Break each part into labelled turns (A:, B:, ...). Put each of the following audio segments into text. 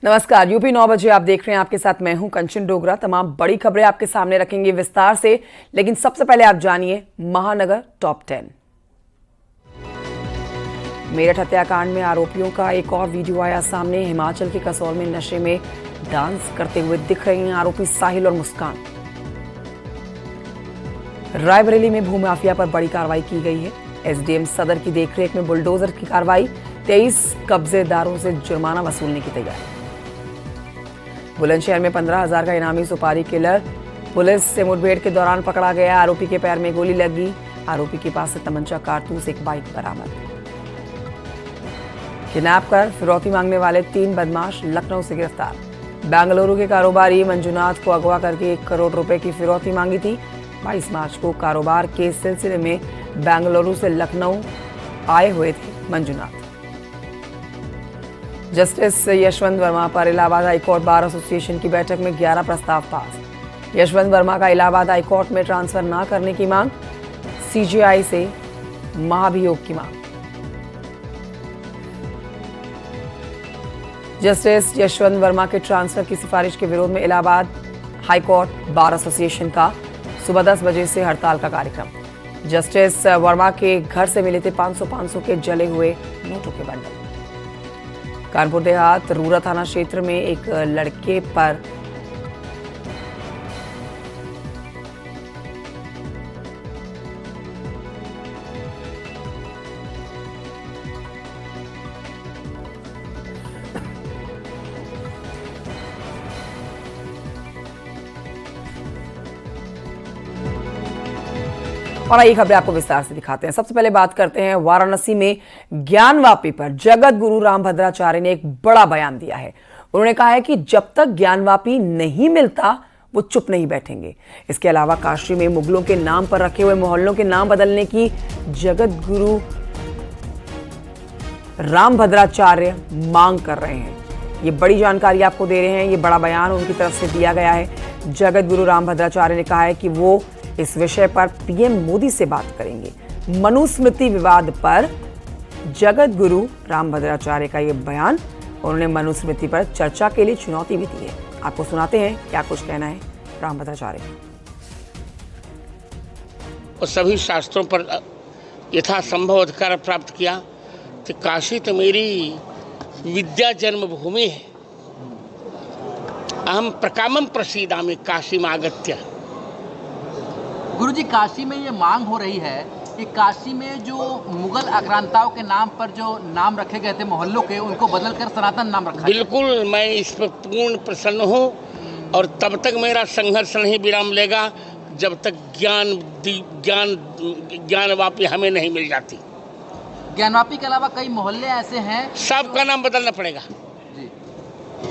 A: नमस्कार। यूपी 9 बजे आप देख रहे हैं। आपके साथ मैं हूं कंचन डोगरा। तमाम बड़ी खबरें आपके सामने रखेंगे विस्तार से, लेकिन सबसे पहले आप जानिए महानगर टॉप 10। मेरठ हत्याकांड में आरोपियों का एक और वीडियो आया सामने। हिमाचल के कसौल में नशे में डांस करते हुए दिख रहे हैं आरोपी साहिल और मुस्कान। रायबरेली में भूमाफिया पर बड़ी कार्रवाई की गई है। एसडीएम सदर की देखरेख में बुलडोजर की कार्रवाई। 23 कब्जेदारों से जुर्माना वसूलने की तैयारी। बुलंदशहर में 15,000 का इनामी सुपारी किलर पुलिस से मुठभेड़ के दौरान पकड़ा गया। आरोपी के पैर में गोली लगी। आरोपी के पास से तमंचा, कारतूस, एक बाइक बरामद। किडनैप कर फिरौती मांगने वाले 3 बदमाश लखनऊ से गिरफ्तार। बेंगलुरु के कारोबारी मंजुनाथ को अगवा करके 1 करोड़ रुपए की फिरौती मांगी थी। 22 मार्च को कारोबार के सिलसिले में बेंगलुरु से लखनऊ आए हुए थे मंजुनाथ। जस्टिस यशवंत वर्मा पर इलाहाबाद हाईकोर्ट बार एसोसिएशन की बैठक में 11 प्रस्ताव पास। यशवंत वर्मा का इलाहाबाद हाईकोर्ट में ट्रांसफर न करने की मांग। सीजेआई से महाभियोग की मांग। जस्टिस यशवंत वर्मा के ट्रांसफर की सिफारिश के विरोध में इलाहाबाद हाईकोर्ट बार एसोसिएशन का सुबह 10 बजे से हड़ताल का कार्यक्रम। जस्टिस वर्मा के घर से मिले थे 500 के जले हुए नोटों के बंडल। कानपुर देहात रूरा थाना क्षेत्र में एक लड़के पर और आइए खबरें आपको विस्तार से दिखाते हैं। सबसे पहले बात करते हैं वाराणसी में ज्ञानवापी पर जगत गुरु रामभद्राचार्य ने एक बड़ा बयान दिया है। उन्होंने कहा है कि जब तक ज्ञानवापी नहीं मिलता वो चुप नहीं बैठेंगे। इसके अलावा काशी में मुगलों के नाम पर रखे हुए मोहल्लों के नाम बदलने की जगत गुरु रामभद्राचार्य मांग कर रहे हैं। ये बड़ी जानकारी आपको दे रहे हैं। ये बड़ा बयान उनकी तरफ से दिया गया है। जगत गुरु रामभद्राचार्य ने कहा है कि वो इस विषय पर पीएम मोदी से बात करेंगे। मनुस्मृति विवाद पर जगत गुरु रामभद्राचार्य का ये बयान। उन्होंने मनुस्मृति पर चर्चा के लिए चुनौती भी दी है। आपको सुनाते हैं क्या कुछ कहना है रामभद्राचार्य का।
B: और सभी शास्त्रों पर यथासंभव अधिकार प्राप्त किया कि काशी तो मेरी विद्या जन्मभूमि है। अहम प्रकामम प्रसीदामि काशी में आगत्य।
C: गुरुजी, काशी में ये मांग हो रही है कि काशी में जो मुगल आक्रांताओं के नाम पर जो नाम रखे गए थे मोहल्लों के, उनको बदलकर सनातन नाम रखा।
B: बिल्कुल, मैं इस पर पूर्ण प्रसन्न हूँ और तब तक मेरा संघर्ष नहीं विराम लेगा जब तक ज्ञानवापी हमें नहीं मिल जाती।
C: ज्ञानवापी के अलावा कई मोहल्ले ऐसे हैं,
B: सबका नाम बदलना पड़ेगा
C: जी।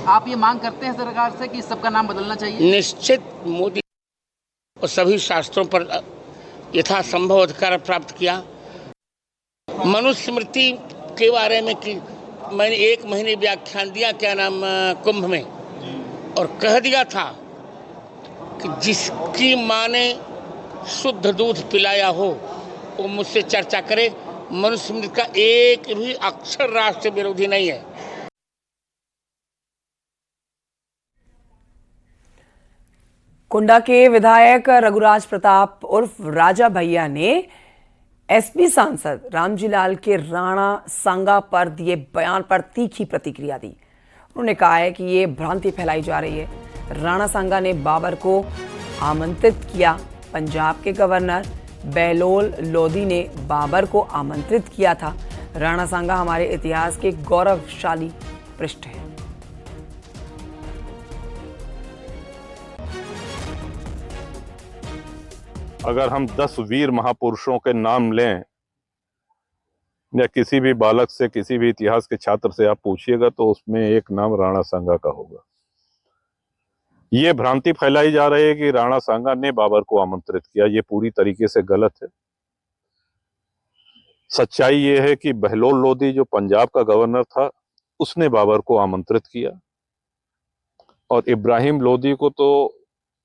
C: आप ये मांग करते हैं सरकार से कि सबका नाम बदलना चाहिए?
B: निश्चित। मोदी और सभी शास्त्रों पर यथासंभव अधिकार प्राप्त किया। मनुस्मृति के बारे में कि मैंने 1 महीने व्याख्यान दिया, क्या नाम, कुंभ में, और कह दिया था कि जिसकी माँ ने शुद्ध दूध पिलाया हो वो मुझसे चर्चा करे। मनुस्मृति का एक भी अक्षर राष्ट्र विरोधी नहीं है।
A: कुंडा के विधायक रघुराज प्रताप उर्फ राजा भैया ने एसपी सांसद रामजी लाल के राणा सांगा पर दिए बयान पर तीखी प्रतिक्रिया दी। उन्होंने कहा है कि ये भ्रांति फैलाई जा रही है। राणा सांगा ने बाबर को आमंत्रित किया। पंजाब के गवर्नर बहलोल लोधी ने बाबर को आमंत्रित किया था। राणा सांगा हमारे इतिहास के गौरवशाली पृष्ठ है।
D: अगर हम 10 वीर महापुरुषों के नाम लें या किसी भी बालक से, किसी भी इतिहास के छात्र से आप पूछिएगा तो उसमें एक नाम राणा सांगा का होगा। ये भ्रांति फैलाई जा रही है कि राणा सांगा ने बाबर को आमंत्रित किया। ये पूरी तरीके से गलत है। सच्चाई ये है कि बहलोल लोधी जो पंजाब का गवर्नर था उसने बाबर को आमंत्रित किया, और इब्राहिम लोधी को तो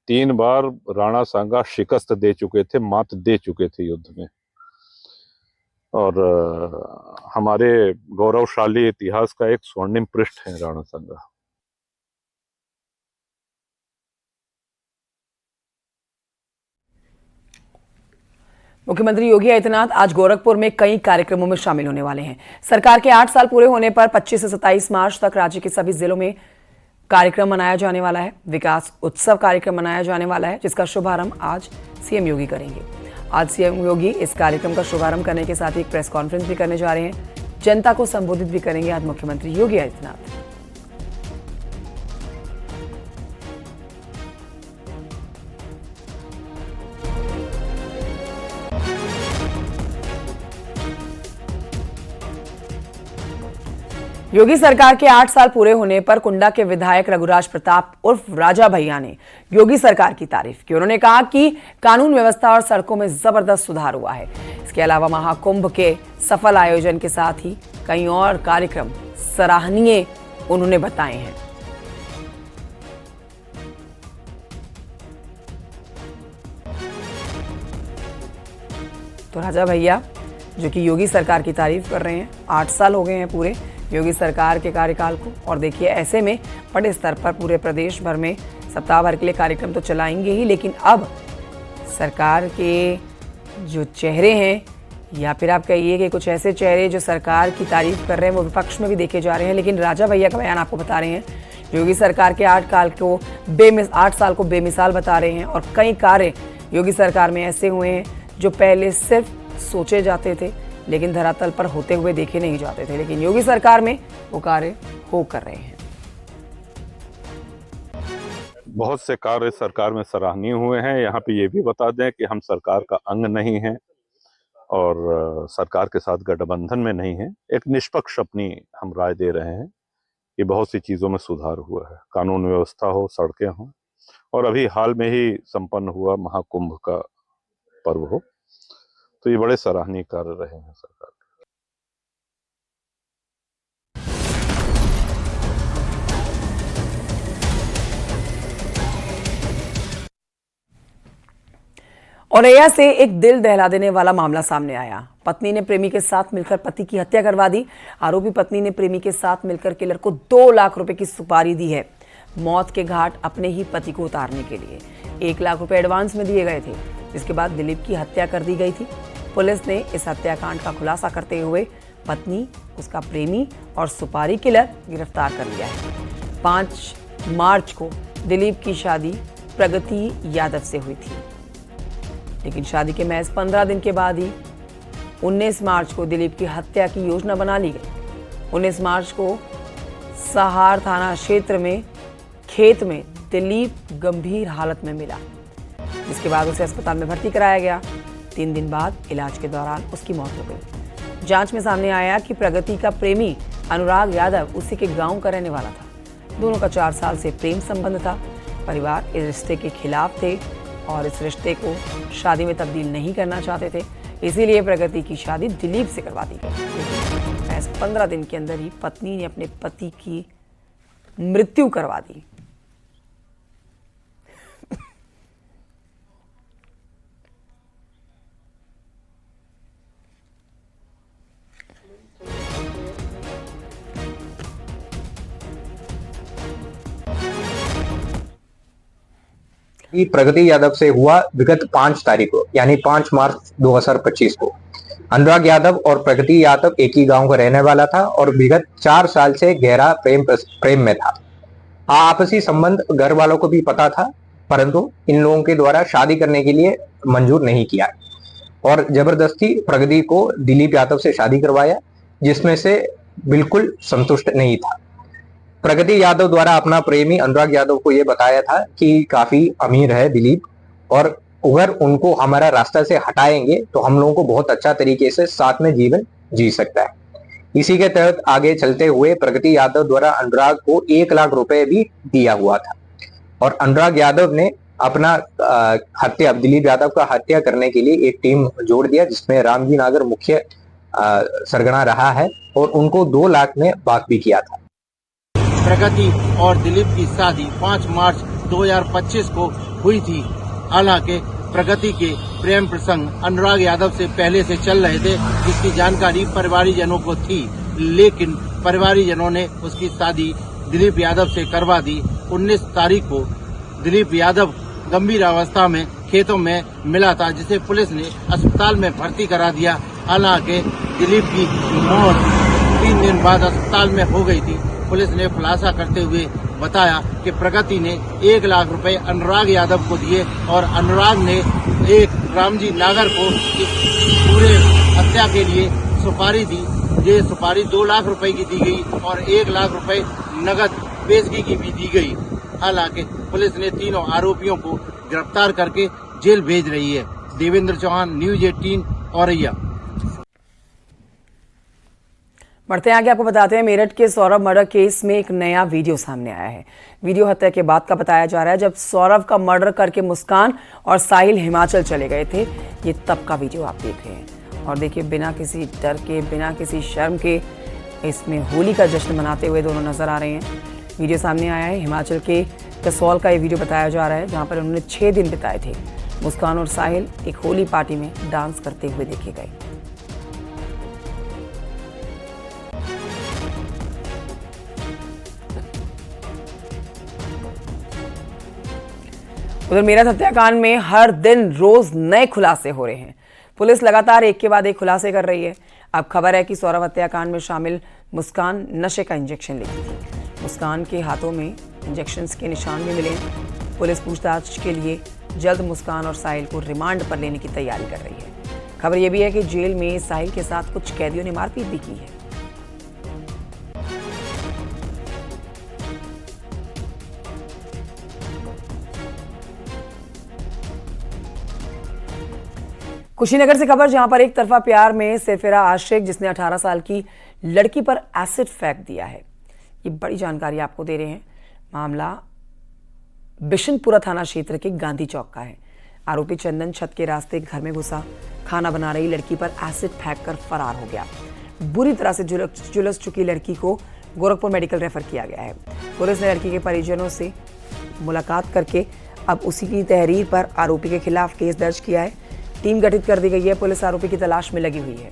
D: 3 बार राणा सांगा शिकस्त दे चुके थे, मात दे चुके थे युद्ध में। और हमारे गौरवशाली इतिहास का एक स्वर्णिम पृष्ठ है राणा सांगा।
A: मुख्यमंत्री योगी आदित्यनाथ आज गोरखपुर में कई कार्यक्रमों में शामिल होने वाले हैं। सरकार के 8 साल पूरे होने पर 25 से 27 मार्च तक राज्य के सभी जिलों में कार्यक्रम मनाया जाने वाला है। विकास उत्सव कार्यक्रम मनाया जाने वाला है, जिसका शुभारंभ आज सीएम योगी करेंगे। आज सीएम योगी इस कार्यक्रम का शुभारंभ करने के साथ ही एक प्रेस कॉन्फ्रेंस भी करने जा रहे हैं। जनता को संबोधित भी करेंगे आज मुख्यमंत्री योगी आदित्यनाथ। योगी सरकार के 8 साल पूरे होने पर कुंडा के विधायक रघुराज प्रताप उर्फ राजा भैया ने योगी सरकार की तारीफ की। उन्होंने कहा कि कानून व्यवस्था और सड़कों में जबरदस्त सुधार हुआ है। इसके अलावा महाकुंभ के सफल आयोजन के साथ ही कई और कार्यक्रम सराहनीय उन्होंने बताए हैं। तो राजा भैया जो कि योगी सरकार की तारीफ कर रहे हैं, 8 साल हो गए हैं पूरे योगी सरकार के कार्यकाल को। और देखिए, ऐसे में बड़े स्तर पर पूरे प्रदेश भर में सप्ताह भर के लिए कार्यक्रम तो चलाएंगे ही, लेकिन अब सरकार के जो चेहरे हैं, या फिर आप कहिए कि कुछ ऐसे चेहरे जो सरकार की तारीफ कर रहे हैं, वो विपक्ष में भी देखे जा रहे हैं। लेकिन राजा भैया का बयान आपको बता रहे हैं, योगी सरकार के 8 साल को बेमिसाल बता रहे हैं। और कई कार्य योगी सरकार में ऐसे हुए हैं जो पहले सिर्फ सोचे जाते थे, लेकिन धरातल पर होते हुए देखे नहीं जाते थे, लेकिन योगी सरकार में वो कार्य हो कर रहे हैं।
D: बहुत से कार्य सरकार में सराहनीय हुए हैं। यहाँ पे ये भी बता दें कि हम सरकार का अंग नहीं हैं और सरकार के साथ गठबंधन में नहीं है। एक निष्पक्ष अपनी हम राय दे रहे हैं कि बहुत सी चीजों में सुधार हुआ है, कानून व्यवस्था हो, सड़कें हों, और अभी हाल में ही संपन्न हुआ महाकुंभ का पर्व हो, तो ये बड़े सराहनीय कार्य रहे हैं सरकार के।
A: औरैया से एक दिल दहला देने वाला मामला सामने आया। पत्नी ने प्रेमी के साथ मिलकर पति की हत्या करवा दी। आरोपी पत्नी ने प्रेमी के साथ मिलकर किलर को 2 लाख रुपए की सुपारी दी है, मौत के घाट अपने ही पति को उतारने के लिए। 1 लाख रुपए एडवांस में दिए गए थे, जिसके बाद दिलीप की हत्या कर दी गई थी। पुलिस ने इस हत्याकांड का खुलासा करते हुए पत्नी, उसका प्रेमी और सुपारी किलर गिरफ्तार कर लिया है। 5 मार्च को दिलीप की शादी प्रगति यादव से हुई थी, लेकिन शादी के महज 15 दिन के बाद ही 19 मार्च को दिलीप की हत्या की योजना बना ली गई। 19 मार्च को सहार थाना क्षेत्र में खेत में दिलीप गंभीर हालत में मिला, जिसके बाद उसे अस्पताल में भर्ती कराया गया। 3 दिन बाद इलाज के दौरान उसकी मौत हो गई। जांच में सामने आया कि प्रगति का प्रेमी अनुराग यादव उसी के गांव का रहने वाला था। दोनों का 4 साल से प्रेम संबंध था। परिवार इस रिश्ते के खिलाफ थे और इस रिश्ते को शादी में तब्दील नहीं करना चाहते थे, इसीलिए प्रगति की शादी दिलीप से करवा दी गई। ऐसे 15 दिन के अंदर ही पत्नी ने अपने पति की मृत्यु करवा दी।
E: प्रगति यादव से हुआ विगत 5 तारीख को, यानी 5 मार्च 2025 को। अनुराग यादव और प्रगति यादव एक ही गांव का रहने वाला था और विगत 4 साल से गहरा प्रेम में था। आपसी संबंध घर वालों को भी पता था, परंतु इन लोगों के द्वारा शादी करने के लिए मंजूर नहीं किया और जबरदस्ती प्रगति को दिलीप यादव से शादी करवाया, जिसमें से बिल्कुल संतुष्ट नहीं था। प्रगति यादव द्वारा अपना प्रेमी अनुराग यादव को यह बताया था कि काफी अमीर है दिलीप, और अगर उनको हमारा रास्ता से हटाएंगे तो हम लोगों को बहुत अच्छा तरीके से साथ में जीवन जी सकता है। इसी के तहत आगे चलते हुए प्रगति यादव द्वारा अनुराग को 1 लाख रुपए भी दिया हुआ था और अनुराग यादव ने अपना दिलीप यादव का हत्या करने के लिए एक टीम जोड़ दिया, जिसमें रामजी नागर मुख्य सरगना रहा है और उनको 2 लाख में बात भी किया था।
F: प्रगति और दिलीप की शादी 5 मार्च 2025 को हुई थी। हालांकि प्रगति के प्रेम प्रसंग अनुराग यादव से पहले से चल रहे थे, जिसकी जानकारी परिवारीजनों को थी, लेकिन परिवारीजनों ने उसकी शादी दिलीप यादव से करवा दी। 19 तारीख को दिलीप यादव गंभीर अवस्था में खेतों में मिला था, जिसे पुलिस ने अस्पताल में भर्ती करा दिया। हालांकि दिलीप की मौत 3 दिन बाद अस्पताल में हो गई थी। पुलिस ने खुलासा करते हुए बताया कि प्रगति ने 1 लाख रुपए अनुराग यादव को दिए और अनुराग ने एक रामजी नागर को इस पूरे हत्या के लिए सुपारी दी। ये सुपारी 2 लाख रुपए की दी गई और 1 लाख रुपए नगद पेशगी की भी दी गई। हालांकि पुलिस ने तीनों आरोपियों को गिरफ्तार करके जेल भेज रही है। देवेंद्र चौहान, न्यूज 18 औरैया।
A: बढ़ते हैं आगे, आपको बताते हैं मेरठ के सौरभ मर्डर केस में एक नया वीडियो सामने आया है। वीडियो हत्या के बाद का बताया जा रहा है, जब सौरभ का मर्डर करके मुस्कान और साहिल हिमाचल चले गए थे। ये तब का वीडियो आप देख रहे हैं और देखिए, बिना किसी डर के, बिना किसी शर्म के इसमें होली का जश्न मनाते हुए दोनों नजर आ रहे हैं। वीडियो सामने आया है हिमाचल के कसौल का। ये वीडियो बताया जा रहा है जहाँ पर उन्होंने 6 दिन बिताए थे। मुस्कान और साहिल एक होली पार्टी में डांस करते हुए देखे गए। उधर मेरठ हत्याकांड में हर दिन रोज नए खुलासे हो रहे हैं। पुलिस लगातार एक के बाद एक खुलासे कर रही है। अब खबर है कि सौरभ हत्याकांड में शामिल मुस्कान नशे का इंजेक्शन लेती थी। मुस्कान के हाथों में इंजेक्शन्स के निशान भी मिले। पुलिस पूछताछ के लिए जल्द मुस्कान और साहिल को रिमांड पर लेने की तैयारी कर रही है। खबर यह भी है कि जेल में साहिल के साथ कुछ कैदियों ने मारपीट भी की है। कुशीनगर से खबर, जहां पर एक तरफा प्यार में सरफेरा आशिक जिसने 18 साल की लड़की पर एसिड फेंक दिया है। ये बड़ी जानकारी आपको दे रहे हैं। मामला बिशनपुरा थाना क्षेत्र के गांधी चौक का है। आरोपी चंदन छत के रास्ते घर में घुसा, खाना बना रही लड़की पर एसिड फेंककर फरार हो गया। बुरी तरह से झुलस चुकी लड़की को गोरखपुर मेडिकल रेफर किया गया है। पुलिस ने लड़की के परिजनों से मुलाकात करके अब उसी की तहरीर पर आरोपी के खिलाफ केस दर्ज किया है। टीम गठित कर दी गई है। पुलिस आरोपी की तलाश में लगी हुई है।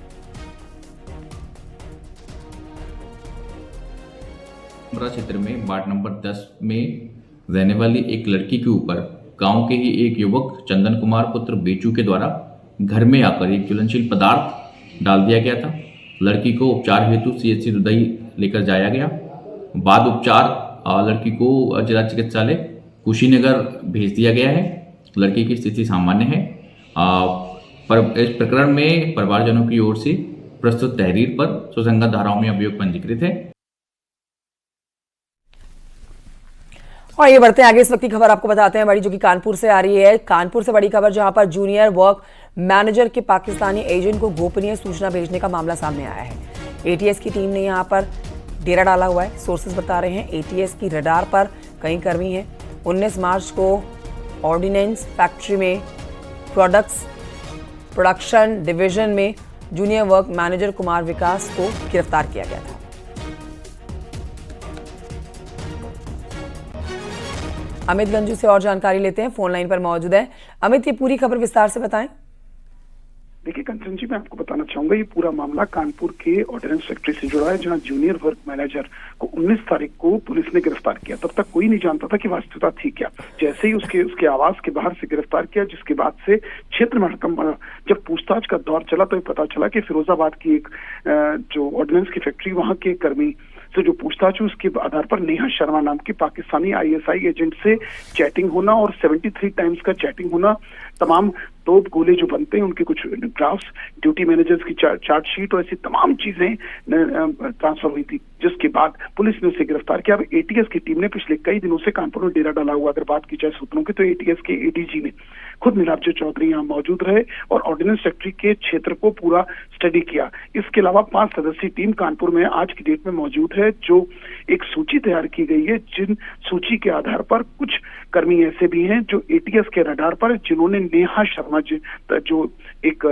G: क्षेत्र में वार्ड नंबर 10 में रहने वाली एक लड़की के ऊपर गांव के ही एक युवक चंदन कुमार पुत्र बेचू के द्वारा घर में आकर एक ज्वलनशील पदार्थ डाल दिया गया था। लड़की को उपचार हेतु CHC दुधई लेकर जाया गया। बाद उपचार लड़की को जिला चिकित्सालय कुशीनगर भेज दिया गया है। लड़की की स्थिति सामान्य है। पर इस प्रकरण में परिवारजनों की ओर से प्रस्तुत तहरीर पर सुसंगत धाराओं में अभियोग पंजीकृत है।
A: और ये बढ़ते हैं आगे, इस वक्त की खबर आपको बताते हैं बड़ी, जो कि कानपुर से आ रही है। कानपुर से बड़ी खबर, जहां पर जूनियर वर्क मैनेजर के पाकिस्तानी एजेंट को गोपनीय सूचना भेजने का मामला सामने आया है। ATS की टीम ने यहां पर डेरा डाला हुआ है। सोर्सेज बता रहे हैं ATS की रडार पर कई कर्मी हैं। 19 मार्च को ऑर्डिनेंस फैक्ट्री में प्रोडक्शन डिवीजन में जूनियर वर्क मैनेजर कुमार विकास को गिरफ्तार किया गया था। अमित गंजू से और जानकारी लेते हैं, फोन लाइन पर मौजूद है। अमित, ये पूरी खबर विस्तार से बताएं।
H: देखिए कंचन जी, मैं आपको बताना चाहूंगा, ये पूरा मामला कानपुर के ऑर्डिनेंस फैक्ट्री से जुड़ा है, जहां जूनियर वर्क मैनेजर को 19 तारीख को पुलिस ने गिरफ्तार किया। तब तक कोई नहीं जानता था कि वास्तविकता थी क्या। जैसे ही उसके आवास के बाहर से गिरफ्तार किया, जिसके बाद से क्षेत्र में जब पूछताछ का दौर चला तो ये पता चला कि फिरोजाबाद की एक जो ऑर्डिनेंस की फैक्ट्री, वहां के कर्मी से जो पूछताछ हुई, उसके आधार पर नेहा शर्मा नाम की पाकिस्तानी ISI एजेंट से चैटिंग होना और 73 टाइम्स का चैटिंग होना, तमाम तोप गोले जो बनते हैं उनके कुछ ग्राफ्स, ड्यूटी मैनेजर्स की चार्ट शीट और ऐसी तमाम चीजें ट्रांसफर हुई थी। जिसके बाद पुलिस ने उसे गिरफ्तार किया। अब ATS की टीम ने पिछले कई दिनों से कानपुर में डेरा डाला हुआ। अगर बात की जाए सूत्रों की, तो ATS के ADG ने खुद नीलाब्जो चौधरी यहाँ मौजूद रहे और ऑर्डिनेंस फैक्ट्री के क्षेत्र को पूरा स्टडी किया। इसके अलावा 5 सदस्यीय टीम कानपुर में आज की डेट में मौजूद है, जो एक सूची तैयार की गई है, जिन सूची के आधार पर कुछ कर्मी ऐसे भी हैं जो ATS के रडार पर, जिन्होंने नेहा शर्मा जो एक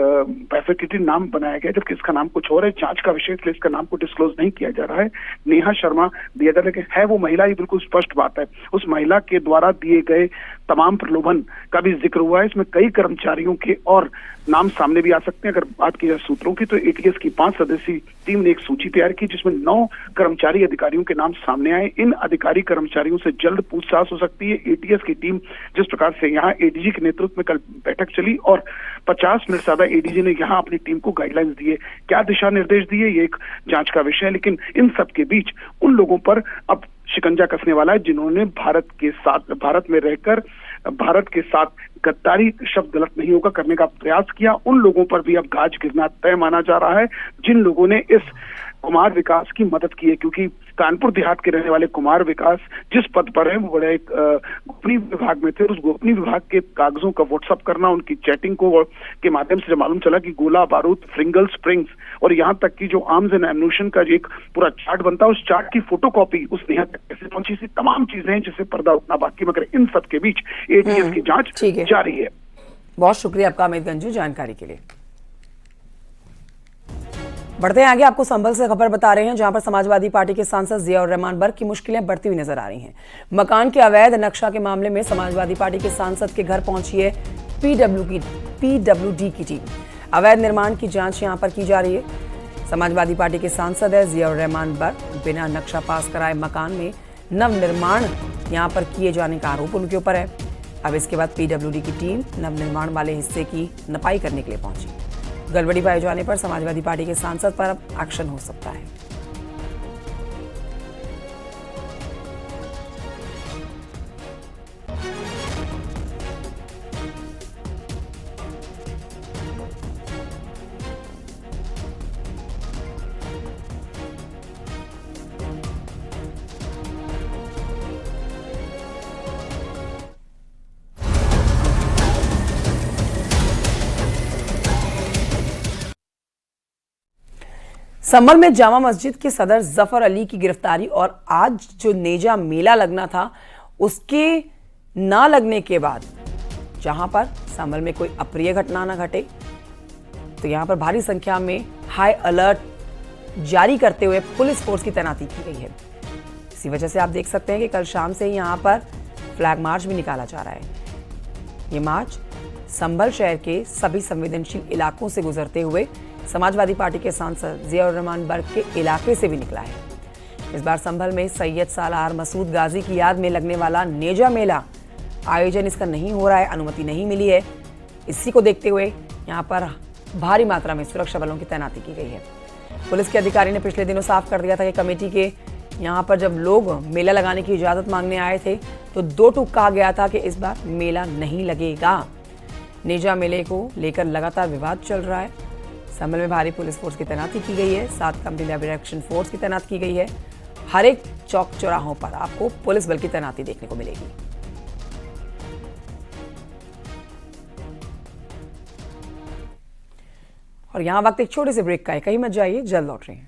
H: बैफेटेटिव नाम बनाया गया, जबकि इसका नाम कुछ और है। जांच का विषय, इसलिए इसका नाम को डिस्क्लोज नहीं किया जा रहा है। नेहा शर्मा दिया जा रहा है वो महिला, ये बिल्कुल स्पष्ट बात है। उस महिला के द्वारा दिए गए तमाम प्रलोभन का भी जिक्र हुआ है। इसमें कई कर्मचारियों के और नाम सामने भी आ सकते हैं। अगर बात की जाए सूत्रों की, तो एटीएस की 5 सदस्यीय टीम ने एक सूची तैयार की जिसमें 9 कर्मचारी अधिकारियों के नाम सामने आए। इन अधिकारी कर्मचारियों से जल्द पूछताछ हो सकती है। एटीएस की टीम जिस प्रकार से यहाँ एडीजी के नेतृत्व में कल बैठक चली और 50 मिनट ज्यादा एडीजी ने यहाँ अपनी टीम को गाइडलाइंस दिए, क्या दिशा निर्देश दिए, ये एक जांच का विषय है। लेकिन इन सब के बीच उन लोगों पर अब शिकंजा कसने वाला है जिन्होंने भारत में रहकर भारत के साथ गद्दारी शब्द गलत नहीं होगा करने का प्रयास किया। उन लोगों पर भी अब गाज गिरना तय माना जा रहा है जिन लोगों ने इस कुमार विकास की मदद की है, क्योंकि कानपुर देहात के रहने वाले कुमार विकास जिस पद पर है वो बड़े एक गोपनीय विभाग में थे। उस गोपनीय विभाग के कागजों का व्हाट्सअप करना, उनकी चैटिंग को के माध्यम से जब मालूम चला कि गोला बारूद, फ्रिंगल स्प्रिंग्स और यहाँ तक कि जो आर्म्स एंड एम्यूनिशन का जो एक पूरा चार्ट बनता है, उस चार्ट की फोटोकॉपी उस नेहा तक कैसे पहुंची, सी तमाम चीजें हैं जिससे पर्दा उठना बाकी, मगर इन सब के बीच एटीएस की जांच जारी है।
A: बहुत शुक्रिया आपका अमित गंजू जानकारी के लिए। बढ़ते हैं आगे, आपको संभल से खबर बता रहे हैं जहां पर समाजवादी पार्टी के सांसद जियाउर रहमान बर्क की मुश्किलें बढ़ती हुई नजर आ रही हैं। मकान के अवैध नक्शा के मामले में समाजवादी पार्टी के सांसद के घर पहुंची है पीडब्ल्यूडी की टीम। अवैध निर्माण की जांच यहां पर की जा रही है। समाजवादी पार्टी के सांसद है जियाउर रहमान बर्क, बिना नक्शा पास कराए मकान में नव निर्माण यहां पर किए जाने का आरोप उनके ऊपर है। अब इसके बाद पीडब्ल्यूडी की टीम नव निर्माण वाले हिस्से की नपाई करने के लिए पहुंची। गड़बड़ी पाए जाने पर समाजवादी पार्टी के सांसद पर अब एक्शन हो सकता है। संभल में जामा मस्जिद के सदर जफर अली की गिरफ्तारी और आज जो नेजा मेला लगना था उसके ना लगने के बाद जहां पर संभल में कोई अप्रिय घटना ना घटे, तो यहां पर भारी संख्या में हाई अलर्ट जारी करते हुए पुलिस फोर्स की तैनाती की गई है। इसी वजह से आप देख सकते हैं कि कल शाम से ही यहां पर फ्लैग मार्च भी निकाला जा रहा है। ये मार्च संभल शहर के सभी संवेदनशील इलाकों से गुजरते हुए समाजवादी पार्टी के सांसद जियाउर रहमान बर्क के इलाके से भी निकला है। इस बार संभल में सैयद सालार मसूद गाजी की याद में लगने वाला नेजा मेला आयोजन इसका नहीं हो रहा है, अनुमति नहीं मिली है। इसी को देखते हुए यहाँ पर भारी मात्रा में सुरक्षा बलों की तैनाती की गई है। पुलिस के अधिकारी ने पिछले दिनों साफ कर दिया था कि कमेटी के यहाँ पर जब लोग मेला लगाने की इजाज़त मांगने आए थे तो 2 टूक कहा गया था कि इस बार मेला नहीं लगेगा। नेजा मेले को लेकर लगातार विवाद चल रहा है। संभल में भारी पुलिस फोर्स की तैनाती की गई है, 7 कंपनी लैब एक्शन फोर्स की तैनात की गई है। हर एक चौक चौराहों पर आपको पुलिस बल की तैनाती देखने को मिलेगी। और यहां वक्त एक छोटे से ब्रेक का है, कहीं मत जाइए, जल्द लौट रहे हैं।